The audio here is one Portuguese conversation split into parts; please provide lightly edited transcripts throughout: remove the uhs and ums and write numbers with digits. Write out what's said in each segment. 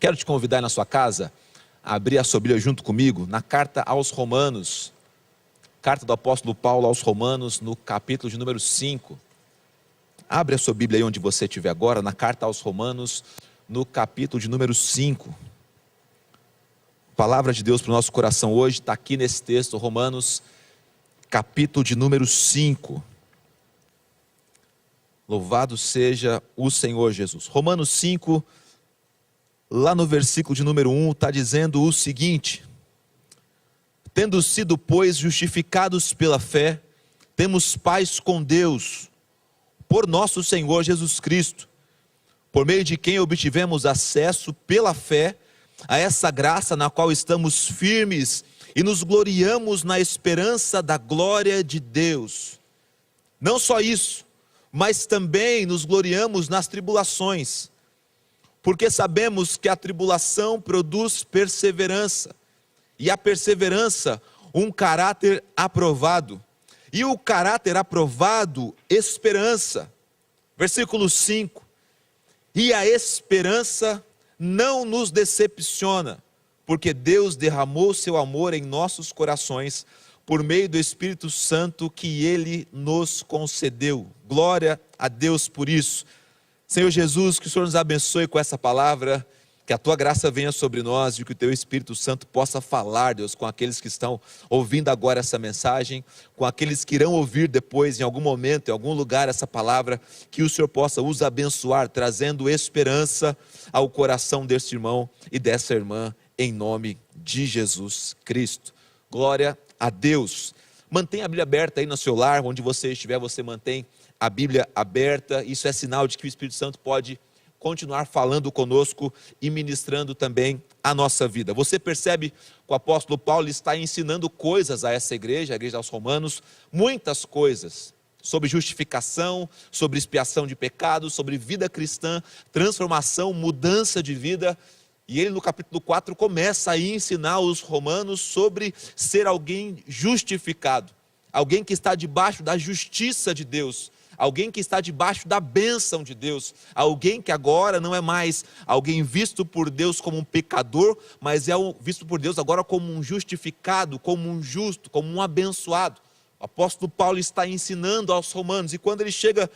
Quero te convidar na sua casa a abrir a sua Bíblia junto comigo na carta aos Romanos, carta do apóstolo Paulo aos Romanos, no capítulo de número 5. Abre a sua Bíblia aí onde você estiver agora, na carta aos Romanos, no capítulo de número 5. A palavra de Deus para o nosso coração hoje está aqui nesse texto, Romanos, capítulo de número 5. Louvado seja o Senhor Jesus. Romanos 5, lá no versículo de número 1, está dizendo o seguinte: tendo sido, pois, justificados pela fé, temos paz com Deus, por nosso Senhor Jesus Cristo, por meio de quem obtivemos acesso pela fé a essa graça na qual estamos firmes e nos gloriamos na esperança da glória de Deus. Não só isso, mas também nos gloriamos nas tribulações, porque sabemos que a tribulação produz perseverança, e a perseverança um caráter aprovado, e o caráter aprovado esperança. Versículo 5, e a esperança não nos decepciona, porque Deus derramou seu amor em nossos corações, por meio do Espírito Santo que Ele nos concedeu. Glória a Deus por isso. Senhor Jesus, que o Senhor nos abençoe com essa palavra, que a Tua graça venha sobre nós e que o Teu Espírito Santo possa falar, Deus, com aqueles que estão ouvindo agora essa mensagem, com aqueles que irão ouvir depois, em algum momento, em algum lugar, essa palavra, que o Senhor possa os abençoar, trazendo esperança ao coração deste irmão e dessa irmã, em nome de Jesus Cristo. Glória a Deus. Mantenha a Bíblia aberta aí no seu lar, onde você estiver, você mantém a Bíblia aberta. Isso é sinal de que o Espírito Santo pode continuar falando conosco e ministrando também a nossa vida. Você percebe que o apóstolo Paulo está ensinando coisas a essa igreja, a igreja aos Romanos, muitas coisas sobre justificação, sobre expiação de pecados, sobre vida cristã, transformação, mudança de vida. E ele no capítulo 4 começa a ensinar os romanos sobre ser alguém justificado, alguém que está debaixo da justiça de Deus, alguém que está debaixo da bênção de Deus, alguém que agora não é mais alguém visto por Deus como um pecador, mas é visto por Deus agora como um justificado, como um justo, como um abençoado. O apóstolo Paulo está ensinando aos romanos, e quando ele chega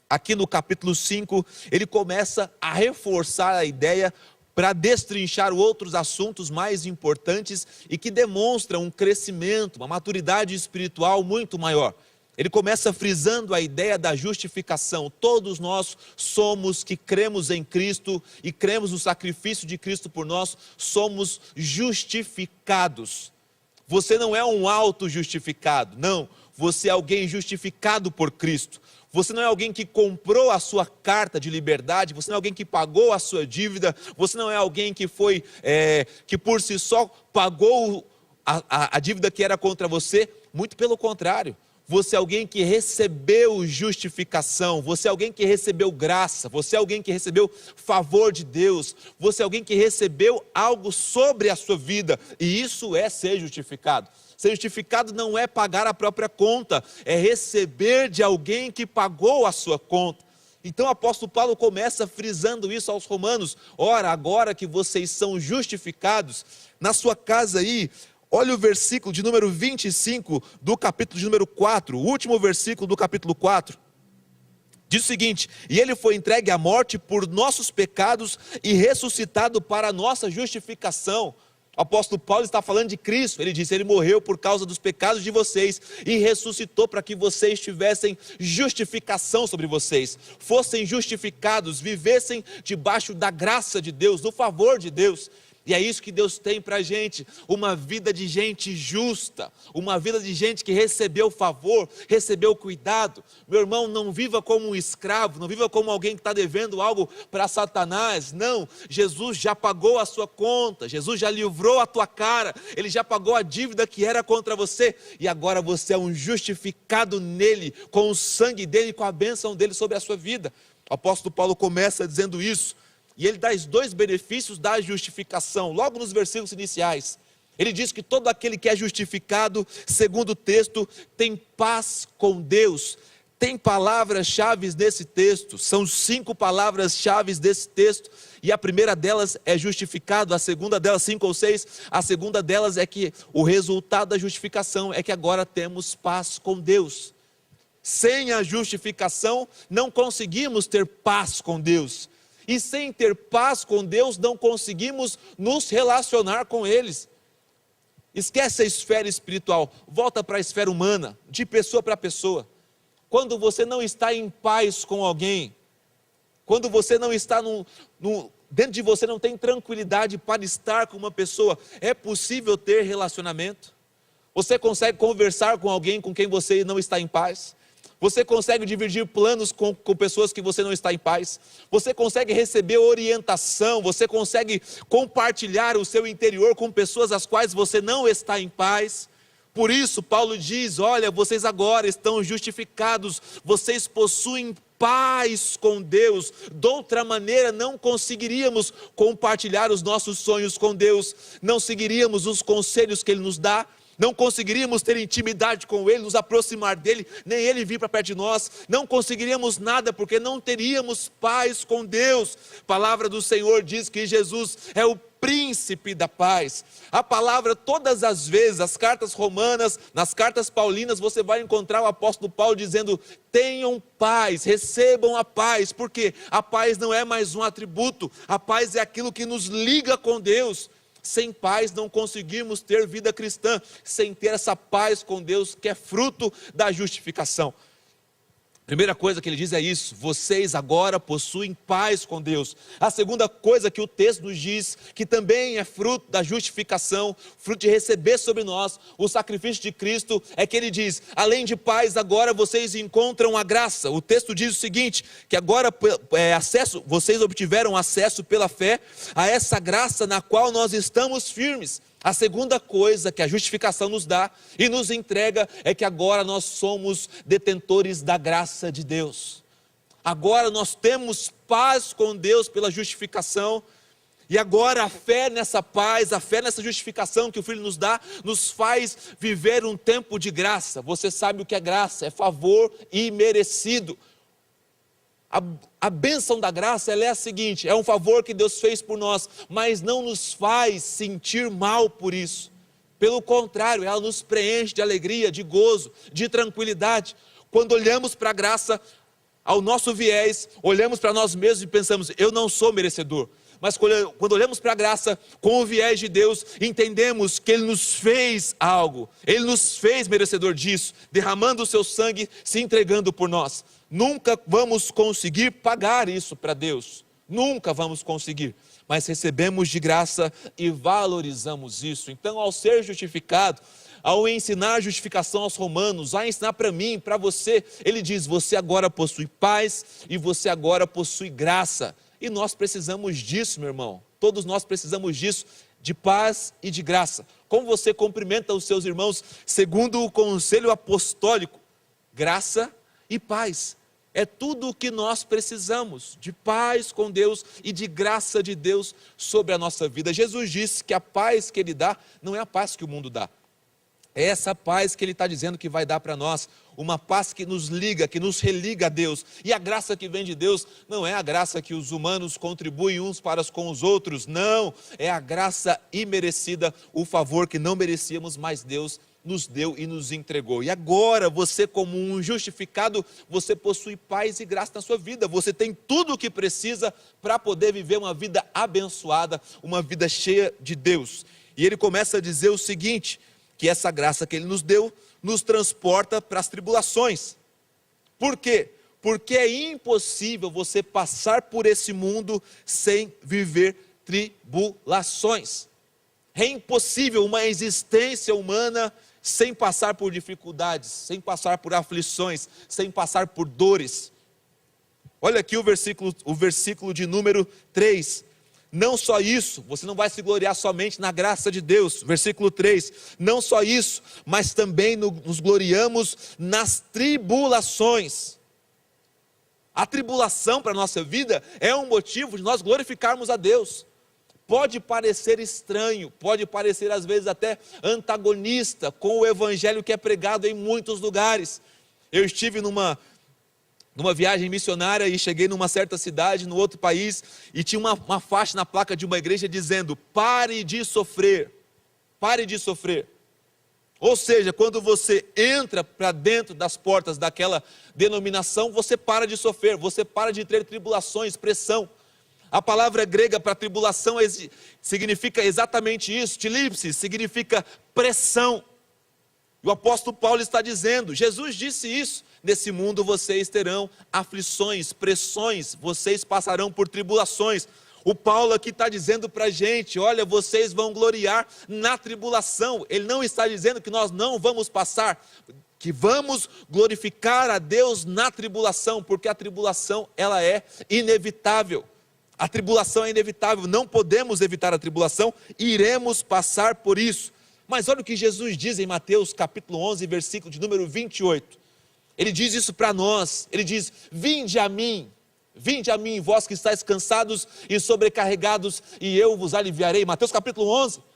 aqui no capítulo 5, ele começa a reforçar a ideia para destrinchar outros assuntos mais importantes e que demonstram um crescimento, uma maturidade espiritual muito maior. Ele começa frisando a ideia da justificação. Todos nós somos que cremos em Cristo e cremos no sacrifício de Cristo por nós, somos justificados. Você não é um auto-justificado, não. Você é alguém justificado por Cristo. Você não é alguém que comprou a sua carta de liberdade, você não é alguém que pagou a sua dívida, você não é alguém que que por si só pagou a dívida que era contra você. Muito pelo contrário. Você é alguém que recebeu justificação, você é alguém que recebeu graça, você é alguém que recebeu favor de Deus, você é alguém que recebeu algo sobre a sua vida, e isso é ser justificado. Ser justificado não é pagar a própria conta, é receber de alguém que pagou a sua conta. Então o apóstolo Paulo começa frisando isso aos romanos. Ora, agora que vocês são justificados, na sua casa aí, olha o versículo de número 25 do capítulo de número 4, o último versículo do capítulo 4. Diz o seguinte: e ele foi entregue à morte por nossos pecados e ressuscitado para a nossa justificação. O apóstolo Paulo está falando de Cristo. Ele disse: ele morreu por causa dos pecados de vocês e ressuscitou para que vocês tivessem justificação sobre vocês, fossem justificados, vivessem debaixo da graça de Deus, do favor de Deus. E é isso que Deus tem para a gente, uma vida de gente justa, uma vida de gente que recebeu favor, recebeu cuidado. Meu irmão, não viva como um escravo, não viva como alguém que está devendo algo para Satanás, não. Jesus já pagou a sua conta, Jesus já livrou a tua cara, Ele já pagou a dívida que era contra você, e agora você é um justificado nele, com o sangue dele, com a bênção dele sobre a sua vida. O apóstolo Paulo começa dizendo isso. E ele dá os dois benefícios da justificação, logo nos versículos iniciais. Ele diz que todo aquele que é justificado, segundo o texto, tem paz com Deus, Tem palavras-chave nesse texto, são 5 palavras-chave desse texto, e a primeira delas é justificado, a segunda delas, 5 ou 6, a segunda delas é que o resultado da justificação é que agora temos paz com Deus. Sem a justificação, não conseguimos ter paz com Deus, e sem ter paz com Deus, não conseguimos nos relacionar com eles. Esquece a esfera espiritual, volta para a esfera humana, de pessoa para pessoa. Quando você não está em paz com alguém, quando você não está dentro de você não tem tranquilidade para estar com uma pessoa, é possível ter relacionamento? Você consegue conversar com alguém com quem você não está em paz? Você consegue dividir planos com pessoas que você não está em paz? Você consegue receber orientação? Você consegue compartilhar o seu interior com pessoas as quais você não está em paz? Por isso Paulo diz, olha, vocês agora estão justificados, vocês possuem paz com Deus. De outra maneira não conseguiríamos compartilhar os nossos sonhos com Deus, não seguiríamos os conselhos que Ele nos dá, não conseguiríamos ter intimidade com Ele, nos aproximar dEle, nem Ele vir para perto de nós, não conseguiríamos nada, porque não teríamos paz com Deus. A palavra do Senhor diz que Jesus é o príncipe da paz. A palavra todas as vezes, as cartas romanas, nas cartas paulinas, você vai encontrar o apóstolo Paulo dizendo, tenham paz, recebam a paz, porque a paz não é mais um atributo, a paz é aquilo que nos liga com Deus. Sem paz não conseguimos ter vida cristã, sem ter essa paz com Deus, que é fruto da justificação. Primeira coisa que ele diz é isso, vocês agora possuem paz com Deus. A segunda coisa que o texto nos diz, que também é fruto da justificação, fruto de receber sobre nós o sacrifício de Cristo, é que ele diz, além de paz, agora vocês encontram a graça. O texto diz o seguinte, que agora vocês obtiveram acesso pela fé a essa graça na qual nós estamos firmes. A segunda coisa que a justificação nos dá e nos entrega é que agora nós somos detentores da graça de Deus. Agora nós temos paz com Deus pela justificação. E agora a fé nessa paz, a fé nessa justificação que o Filho nos dá, nos faz viver um tempo de graça. Você sabe o que é graça? É favor imerecido. A bênção da graça ela é a seguinte, é um favor que Deus fez por nós, mas não nos faz sentir mal por isso. Pelo contrário, ela nos preenche de alegria, de gozo, de tranquilidade. Quando olhamos para a graça, ao nosso viés, olhamos para nós mesmos e pensamos, eu não sou merecedor. Mas quando olhamos para a graça, com o viés de Deus, entendemos que Ele nos fez algo. Ele nos fez merecedor disso, derramando o seu sangue, se entregando por nós. Nunca vamos conseguir pagar isso para Deus. Nunca vamos conseguir. Mas recebemos de graça e valorizamos isso. Então, ao ser justificado, ao ensinar a justificação aos romanos, a ensinar para mim, para você, ele diz, você agora possui paz e você agora possui graça. E nós precisamos disso, meu irmão. Todos nós precisamos disso, de paz e de graça. Como você cumprimenta os seus irmãos, segundo o conselho apostólico, graça e paz. É tudo o que nós precisamos, de paz com Deus e de graça de Deus sobre a nossa vida. Jesus disse que a paz que Ele dá, não é a paz que o mundo dá. É essa paz que Ele está dizendo que vai dar para nós, uma paz que nos liga, que nos religa a Deus. E a graça que vem de Deus não é a graça que os humanos contribuem uns para com os outros, não. É a graça imerecida, o favor que não merecíamos, mas Deus nos deu e nos entregou. E agora você, como um justificado, você possui paz e graça na sua vida. Você tem tudo o que precisa para poder viver uma vida abençoada, uma vida cheia de Deus. E ele começa a dizer o seguinte, que essa graça que Ele nos deu, nos transporta para as tribulações. Por quê? Porque é impossível você passar por esse mundo sem viver tribulações. É impossível uma existência humana sem passar por dificuldades, sem passar por aflições, sem passar por dores. Olha aqui o versículo de número 3. Não só isso, você não vai se gloriar somente na graça de Deus. Versículo 3, não só isso, mas também nos gloriamos nas tribulações. A tribulação para a nossa vida é um motivo de nós glorificarmos a Deus. Pode parecer estranho, pode parecer às vezes até antagonista com o evangelho que é pregado em muitos lugares. Eu estive numa numa viagem missionária e cheguei numa certa cidade, no outro país, e tinha uma faixa na placa de uma igreja dizendo: pare de sofrer, pare de sofrer. Ou seja, quando você entra para dentro das portas daquela denominação, você para de sofrer, você para de ter tribulações, pressão. A palavra grega para tribulação significa exatamente isso, tilipsis, significa pressão. E o apóstolo Paulo está dizendo, Jesus disse isso: nesse mundo vocês terão aflições, pressões, vocês passarão por tribulações. O Paulo aqui está dizendo para a gente: olha, vocês vão gloriar na tribulação. Ele não está dizendo que nós não vamos passar, que vamos glorificar a Deus na tribulação, porque a tribulação, ela é inevitável. A tribulação é inevitável, não podemos evitar a tribulação, iremos passar por isso. Mas olha o que Jesus diz em Mateus capítulo 11, versículo de número 28. Ele diz isso para nós, ele diz: vinde a mim, vós que estáis cansados e sobrecarregados, e eu vos aliviarei. Mateus capítulo 11.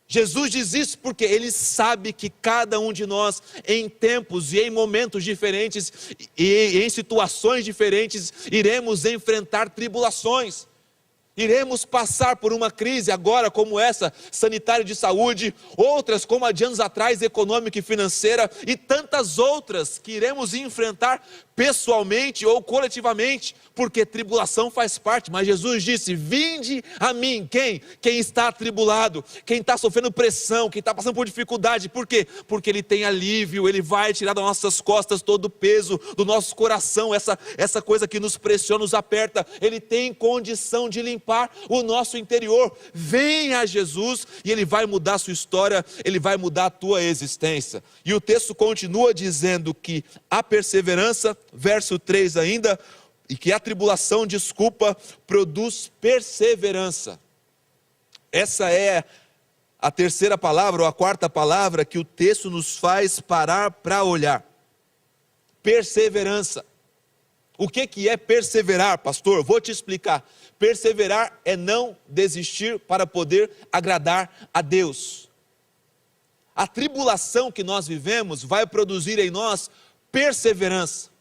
Jesus diz isso porque Ele sabe que cada um de nós, em tempos e em momentos diferentes, e em situações diferentes, iremos enfrentar tribulações. Iremos passar por uma crise agora como essa, sanitária de saúde, outras como a de anos atrás, econômica e financeira, e tantas outras que iremos enfrentar pessoalmente ou coletivamente, porque tribulação faz parte. Mas Jesus disse: vinde a mim. Quem está atribulado, quem está sofrendo pressão, quem está passando por dificuldade. Por quê? Porque Ele tem alívio, Ele vai tirar das nossas costas todo o peso, do nosso coração, essa coisa que nos pressiona, nos aperta. Ele tem condição de limpar o nosso interior. Venha a Jesus e Ele vai mudar a sua história, Ele vai mudar a tua existência. E o texto continua dizendo que a perseverança, verso 3 ainda, e que a tribulação, produz perseverança. Essa é a terceira palavra, ou a quarta palavra, que o texto nos faz parar para olhar. Perseverança. O que é perseverar, pastor? Vou te explicar. Perseverar é não desistir para poder agradar a Deus. A tribulação que nós vivemos vai produzir em nós perseverança.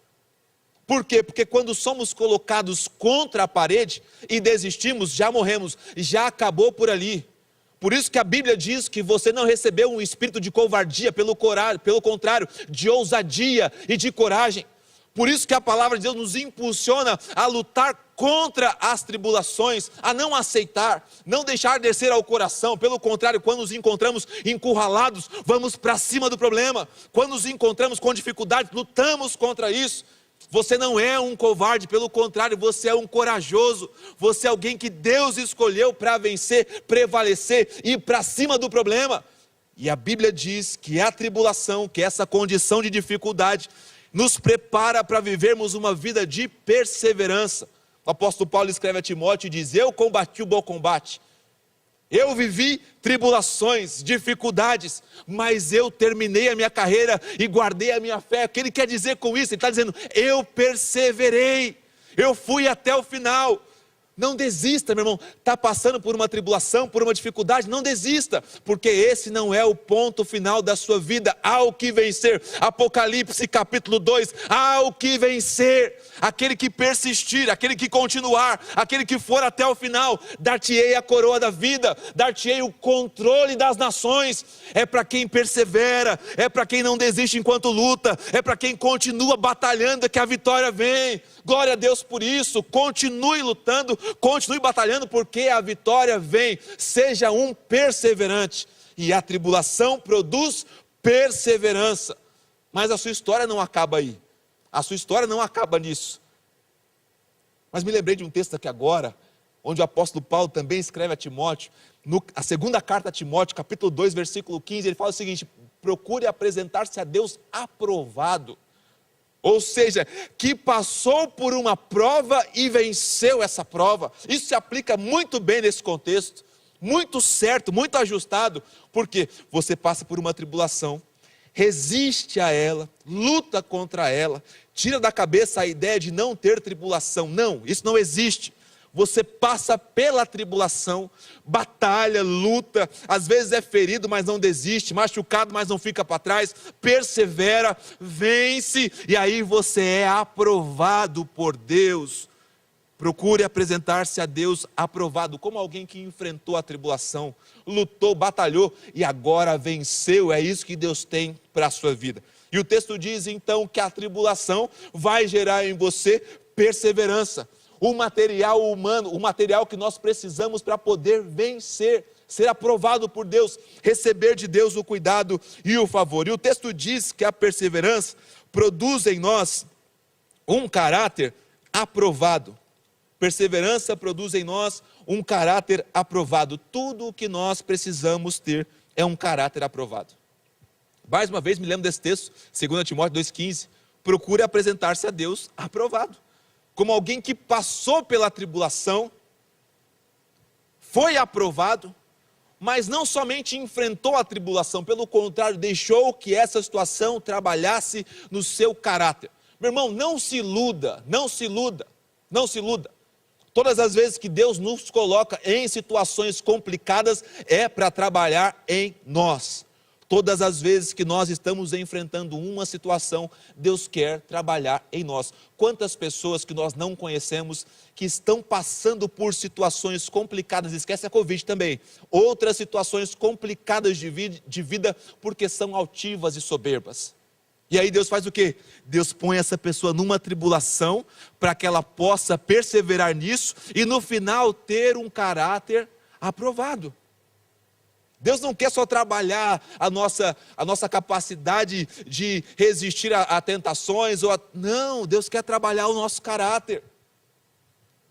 Por quê? Porque quando somos colocados contra a parede e desistimos, já morremos, já acabou por ali. Por isso que a Bíblia diz que você não recebeu um espírito de covardia, pelo contrário, de ousadia e de coragem. Por isso que a palavra de Deus nos impulsiona a lutar contra as tribulações, a não aceitar, não deixar descer ao coração. Pelo contrário, quando nos encontramos encurralados, vamos para cima do problema. Quando nos encontramos com dificuldade, lutamos contra isso. Você não é um covarde, pelo contrário, você é um corajoso. Você é alguém que Deus escolheu para vencer, prevalecer e ir para cima do problema. E a Bíblia diz que a tribulação, que essa condição de dificuldade, nos prepara para vivermos uma vida de perseverança. O apóstolo Paulo escreve a Timóteo e diz: eu combati o bom combate. Eu vivi tribulações, dificuldades, mas eu terminei a minha carreira e guardei a minha fé. O que ele quer dizer com isso? Ele está dizendo: eu perseverei, eu fui até o final. Não desista, meu irmão. Está passando por uma tribulação, por uma dificuldade, não desista, porque esse não é o ponto final da sua vida. Há o que vencer. Apocalipse capítulo 2, há o que vencer. Aquele que persistir, aquele que continuar, aquele que for até o final, dar-te-ei a coroa da vida, dar-te-ei o controle das nações. É para quem persevera, é para quem não desiste enquanto luta, é para quem continua batalhando que a vitória vem. Glória a Deus por isso. Continue lutando, continue batalhando, porque a vitória vem. Seja um perseverante. E a tribulação produz perseverança. Mas a sua história não acaba aí. A sua história não acaba nisso. Mas me lembrei de um texto aqui agora, onde o apóstolo Paulo também escreve a Timóteo, a segunda carta a Timóteo, capítulo 2, versículo 15, ele fala o seguinte: procure apresentar-se a Deus aprovado. Ou seja, que passou por uma prova e venceu essa prova. Isso se aplica muito bem nesse contexto, muito certo, muito ajustado, porque você passa por uma tribulação, resiste a ela, luta contra ela, tira da cabeça a ideia de não ter tribulação. Não, isso não existe. você passa pela tribulação, batalha, luta, às vezes é ferido, mas não desiste, machucado, mas não fica para trás, persevera, vence, e aí você é aprovado por Deus. Procure apresentar-se a Deus aprovado, como alguém que enfrentou a tribulação, lutou, batalhou e agora venceu. É isso que Deus tem para a sua vida. E o texto diz então que a tribulação vai gerar em você perseverança. O material humano, o material que nós precisamos para poder vencer, ser aprovado por Deus, receber de Deus o cuidado e o favor. E o texto diz que a perseverança produz em nós um caráter aprovado. Perseverança produz em nós um caráter aprovado. Tudo o que nós precisamos ter é um caráter aprovado. Mais uma vez me lembro desse texto, 2 Timóteo 2,15. Procure apresentar-se a Deus aprovado. Como alguém que passou pela tribulação, foi aprovado, mas não somente enfrentou a tribulação, pelo contrário, deixou que essa situação trabalhasse no seu caráter. Meu irmão, não se iluda, não se iluda, não se iluda. Todas as vezes que Deus nos coloca em situações complicadas, é para trabalhar em nós. Todas as vezes que nós estamos enfrentando uma situação, Deus quer trabalhar em nós. Quantas pessoas que nós não conhecemos, que estão passando por situações complicadas, esquece a Covid também, outras situações complicadas de vida, porque são altivas e soberbas. E aí Deus faz o quê? Deus põe essa pessoa numa tribulação, para que ela possa perseverar nisso, e no final ter um caráter aprovado. Deus não quer só trabalhar a nossa capacidade de resistir a tentações, não, Deus quer trabalhar o nosso caráter.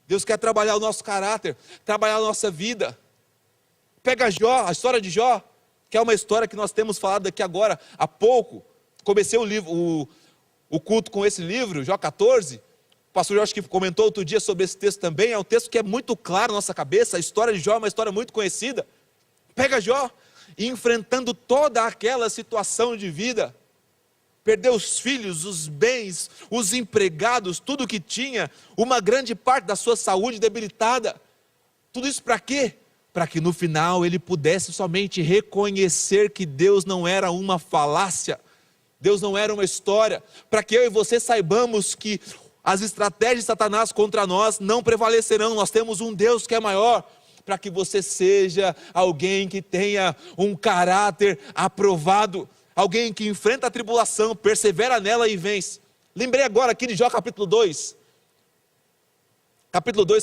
Deus quer trabalhar o nosso caráter, trabalhar a nossa vida. Pega Jó, a história de Jó, que é uma história que nós temos falado aqui agora, há pouco. Comecei o culto com esse livro, Jó 14. O pastor Jorge que comentou outro dia sobre esse texto também. É um texto que é muito claro na nossa cabeça. A história de Jó é uma história muito conhecida. Pega Jó, enfrentando toda aquela situação de vida, perdeu os filhos, os bens, os empregados, tudo que tinha, uma grande parte da sua saúde debilitada. Tudo isso para quê? Para que no final ele pudesse somente reconhecer que Deus não era uma falácia, Deus não era uma história, para que eu e você saibamos que as estratégias de Satanás contra nós não prevalecerão. Nós temos um Deus que é maior, para que você seja alguém que tenha um caráter aprovado, alguém que enfrenta a tribulação, persevera nela e vence. Lembrei agora aqui de Jó capítulo 2,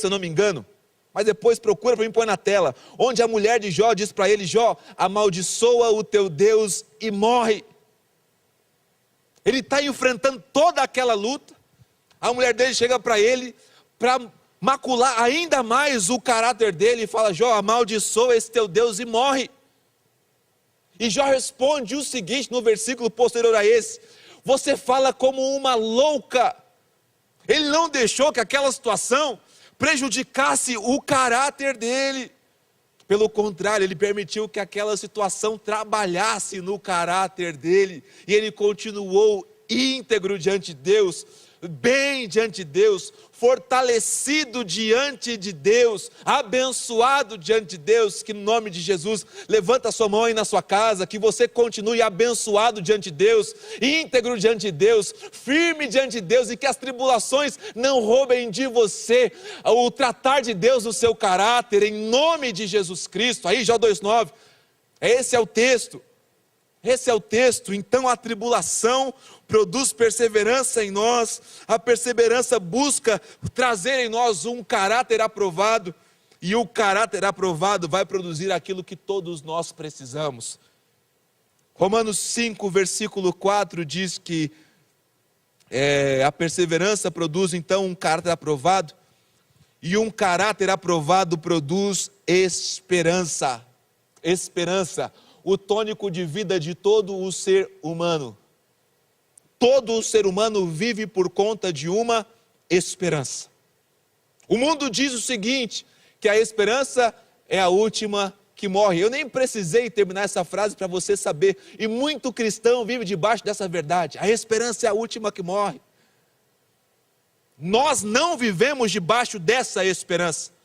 se eu não me engano, mas depois procura para mim pôr na tela, onde a mulher de Jó diz para ele: Jó, amaldiçoa o teu Deus e morre. Ele está enfrentando toda aquela luta, a mulher dele chega para ele, para macular ainda mais o caráter dele, e fala: Jó, amaldiçoa esse teu Deus e morre. E Jó responde o seguinte no versículo posterior a esse: você fala como uma louca. Ele não deixou que aquela situação prejudicasse o caráter dele, pelo contrário, ele permitiu que aquela situação trabalhasse no caráter dele, e ele continuou íntegro diante de Deus, bem diante de Deus, fortalecido diante de Deus, abençoado diante de Deus. Que no nome de Jesus, levanta a sua mão aí na sua casa, que você continue abençoado diante de Deus, íntegro diante de Deus, firme diante de Deus, e que as tribulações não roubem de você o tratar de Deus no seu caráter, em nome de Jesus Cristo. Aí Jó 2,9, esse é o texto. Esse é o texto. Então a tribulação produz perseverança em nós, a perseverança busca trazer em nós um caráter aprovado, e o caráter aprovado vai produzir aquilo que todos nós precisamos. Romanos 5, versículo 4 diz que a perseverança produz então um caráter aprovado, e um caráter aprovado produz esperança. Esperança, o tônico de vida de todo o ser humano. Todo o ser humano vive por conta de uma esperança. O mundo diz o seguinte, que a esperança é a última que morre. Eu nem precisei terminar essa frase para você saber, e muito cristão vive debaixo dessa verdade: a esperança é a última que morre. Nós não vivemos debaixo dessa esperança.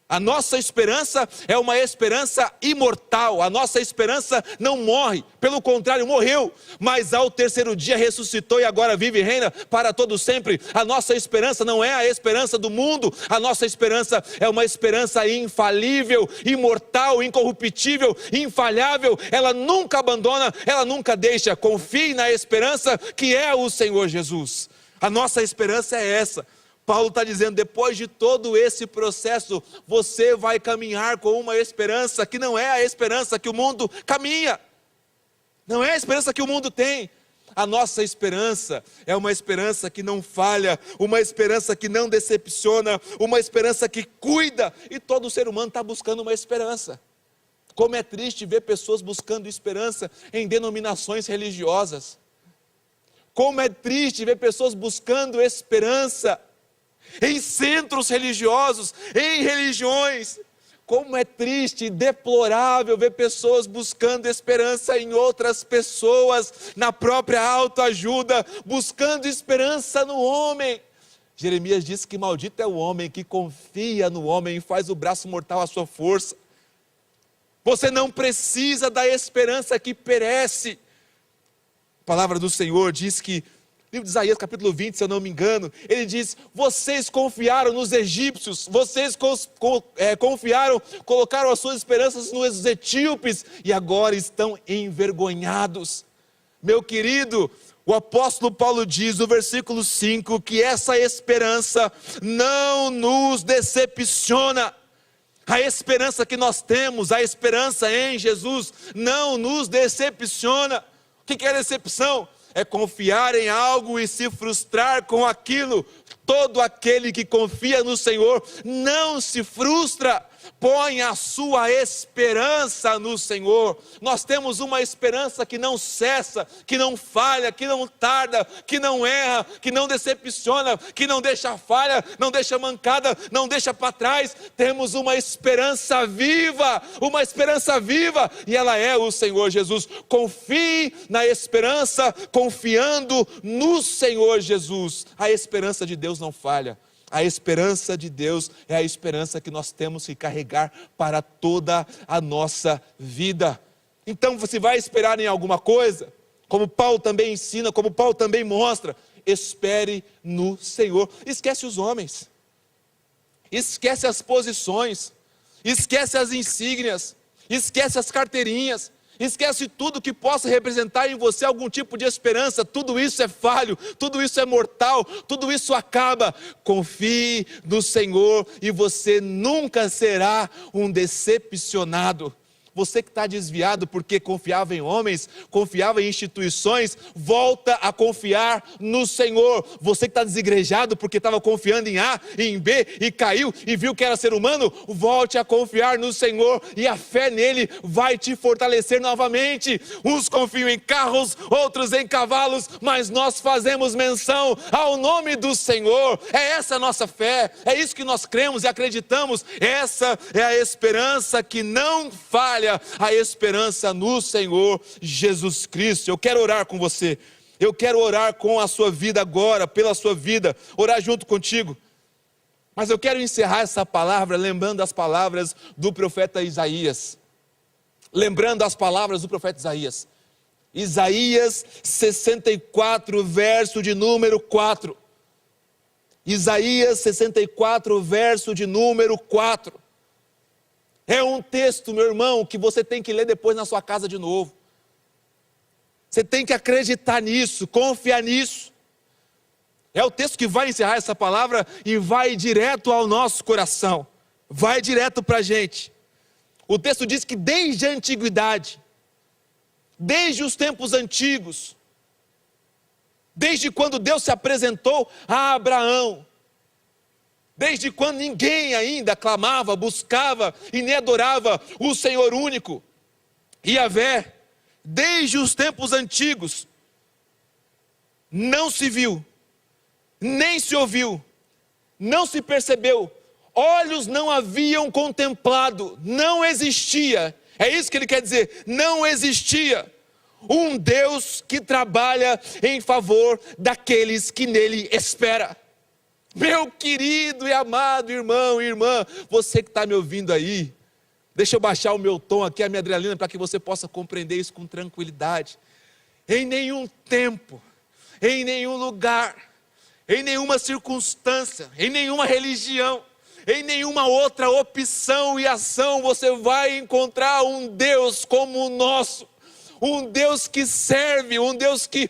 A nossa esperança é uma esperança imortal. A nossa esperança não morre, pelo contrário, morreu, mas ao terceiro dia ressuscitou e agora vive e reina para todo sempre. A nossa esperança não é a esperança do mundo. A nossa esperança é uma esperança infalível, imortal, incorruptível, infalhável. Ela nunca abandona, ela nunca deixa. Confie na esperança que é o Senhor Jesus. A nossa esperança é essa. Paulo está dizendo, depois de todo esse processo, você vai caminhar com uma esperança que não é a esperança que o mundo caminha. Não é a esperança que o mundo tem. A nossa esperança é uma esperança que não falha, uma esperança que não decepciona, uma esperança que cuida. E todo ser humano está buscando uma esperança. Como é triste ver pessoas buscando esperança em denominações religiosas. Como é triste ver pessoas buscando esperança em centros religiosos, em religiões. Como é triste e deplorável ver pessoas buscando esperança em outras pessoas, na própria autoajuda, buscando esperança no homem. Jeremias diz que maldito é o homem que confia no homem e faz o braço mortal a sua força. Você não precisa da esperança que perece. A palavra do Senhor diz que, livro de Isaías capítulo 20, se eu não me engano, ele diz, vocês confiaram nos egípcios, vocês confiaram, colocaram as suas esperanças nos etíopes, e agora estão envergonhados. Meu querido, o apóstolo Paulo diz no versículo 5, que essa esperança não nos decepciona. A esperança que nós temos, a esperança em Jesus, não nos decepciona. O que é decepção? É confiar em algo e se frustrar com aquilo. Todo aquele que confia no Senhor não se frustra, põe a sua esperança no Senhor. Nós temos uma esperança que não cessa, que não falha, que não tarda, que não erra, que não decepciona, que não deixa falha, não deixa mancada, não deixa para trás. Temos uma esperança viva, e ela é o Senhor Jesus. Confie na esperança, confiando no Senhor Jesus. A esperança de Deus não falha. A esperança de Deus é a esperança que nós temos que carregar para toda a nossa vida. Então você vai esperar em alguma coisa, como Paulo também ensina, como Paulo também mostra, espere no Senhor. Esquece os homens, esquece as posições, esquece as insígnias, esquece as carteirinhas, esquece tudo que possa representar em você algum tipo de esperança. Tudo isso é falho, tudo isso é mortal, tudo isso acaba. Confie no Senhor e você nunca será um decepcionado. Você que está desviado porque confiava em homens, confiava em instituições, volta a confiar no Senhor. Você que está desigrejado porque estava confiando em A e em B e caiu e viu que era ser humano, volte a confiar no Senhor e a fé nele vai te fortalecer novamente. Uns confiam em carros, outros em cavalos, mas nós fazemos menção ao nome do Senhor. É essa a nossa fé, é isso que nós cremos e acreditamos. Essa é a esperança que não falha, a esperança no Senhor Jesus Cristo. Eu quero orar com você, eu quero orar com a sua vida agora, pela sua vida, orar junto contigo. Mas eu quero encerrar essa palavra lembrando as palavras do profeta Isaías. Lembrando as palavras do profeta Isaías. Isaías 64, verso de número 4. Isaías 64, verso de número 4. É um texto, meu irmão, que você tem que ler depois na sua casa de novo. Você tem que acreditar nisso, confiar nisso. É o texto que vai encerrar essa palavra e vai direto ao nosso coração. Vai direto para a gente. O texto diz que desde a antiguidade, desde os tempos antigos, desde quando Deus se apresentou a Abraão, desde quando ninguém ainda clamava, buscava e nem adorava o Senhor único, Yahvé, desde os tempos antigos, não se viu, nem se ouviu, não se percebeu, olhos não haviam contemplado, não existia, é isso que ele quer dizer, não existia um Deus que trabalha em favor daqueles que nele esperam. Meu querido e amado irmão e irmã, você que está me ouvindo aí, deixa eu baixar o meu tom aqui, a minha adrenalina, para que você possa compreender isso com tranquilidade. Em nenhum tempo, em nenhum lugar, em nenhuma circunstância, em nenhuma religião, em nenhuma outra opção e ação você vai encontrar um Deus como o nosso. Um Deus que serve, um Deus que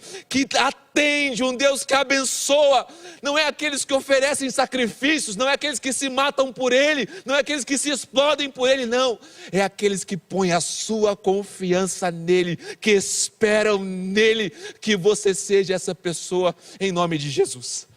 atende, um Deus que abençoa. Não é aqueles que oferecem sacrifícios, não é aqueles que se matam por Ele, não é aqueles que se explodem por Ele, não. É aqueles que põem a sua confiança nele, que esperam nele, que você seja essa pessoa em nome de Jesus.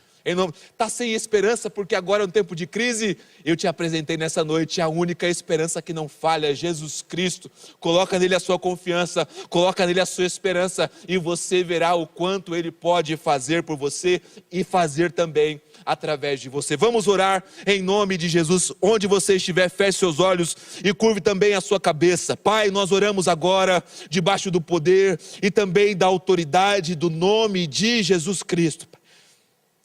Está sem esperança porque agora é um tempo de crise? Eu te apresentei nessa noite a única esperança que não falha, Jesus Cristo. Coloca nele a sua confiança, coloca nele a sua esperança e você verá o quanto ele pode fazer por você e fazer também através de você. Vamos orar em nome de Jesus. Onde você estiver, feche seus olhos e curve também a sua cabeça. Pai, nós oramos agora debaixo do poder e também da autoridade do nome de Jesus Cristo.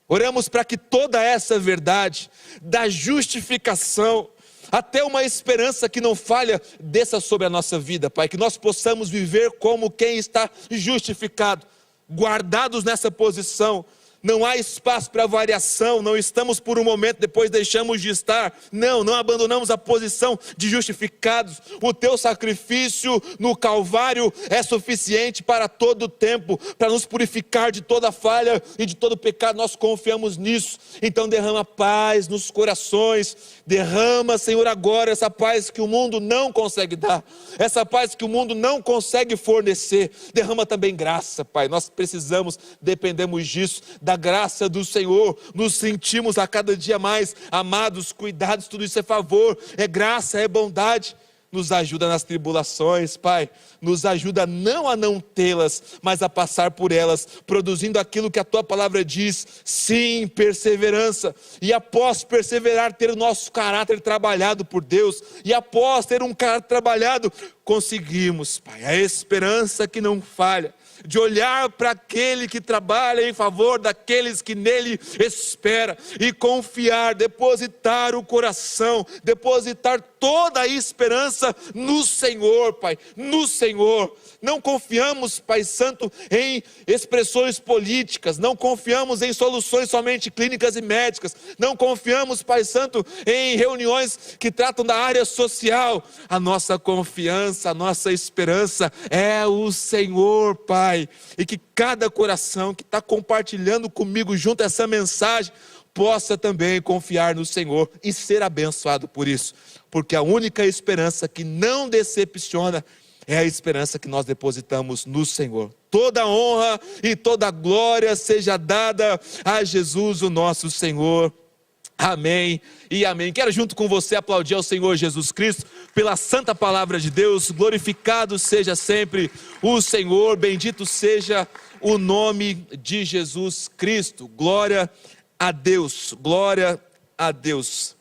Oramos para que toda essa verdade da justificação, até uma esperança que não falha, desça sobre a nossa vida, Pai, que nós possamos viver como quem está justificado, guardados nessa posição. Não há espaço para variação, não estamos por um momento, depois deixamos de estar. Não abandonamos a posição de justificados. O teu sacrifício no Calvário é suficiente para todo o tempo, para nos purificar de toda falha e de todo pecado. Nós confiamos nisso. Então derrama paz nos corações, derrama, Senhor, agora essa paz que o mundo não consegue dar, essa paz que o mundo não consegue fornecer. Derrama também graça, Pai, nós precisamos, dependemos disso, da graça do Senhor, nos sentimos a cada dia mais amados, cuidados, tudo isso é favor, é graça, é bondade. Nos ajuda nas tribulações, Pai, nos ajuda não a não tê-las, mas a passar por elas, produzindo aquilo que a Tua palavra diz, sim, perseverança, e após perseverar, ter o nosso caráter trabalhado por Deus, e após ter um caráter trabalhado, conseguimos, Pai, a esperança que não falha, de olhar para aquele que trabalha em favor daqueles que nele espera, e confiar, depositar o coração, depositar toda a esperança no Senhor, Pai, no Senhor. Não confiamos, Pai Santo, em expressões políticas, não confiamos em soluções somente clínicas e médicas, não confiamos, Pai Santo, em reuniões que tratam da área social. A nossa confiança, a nossa esperança é o Senhor, Pai, e que cada coração que está compartilhando comigo junto a essa mensagem, possa também confiar no Senhor e ser abençoado por isso, porque a única esperança que não decepciona é a esperança que nós depositamos no Senhor. Toda honra e toda glória seja dada a Jesus, o nosso Senhor. Amém e amém. Quero junto com você aplaudir ao Senhor Jesus Cristo pela santa palavra de Deus. Glorificado seja sempre o Senhor, bendito seja o nome de Jesus Cristo. Glória a Deus, glória a Deus.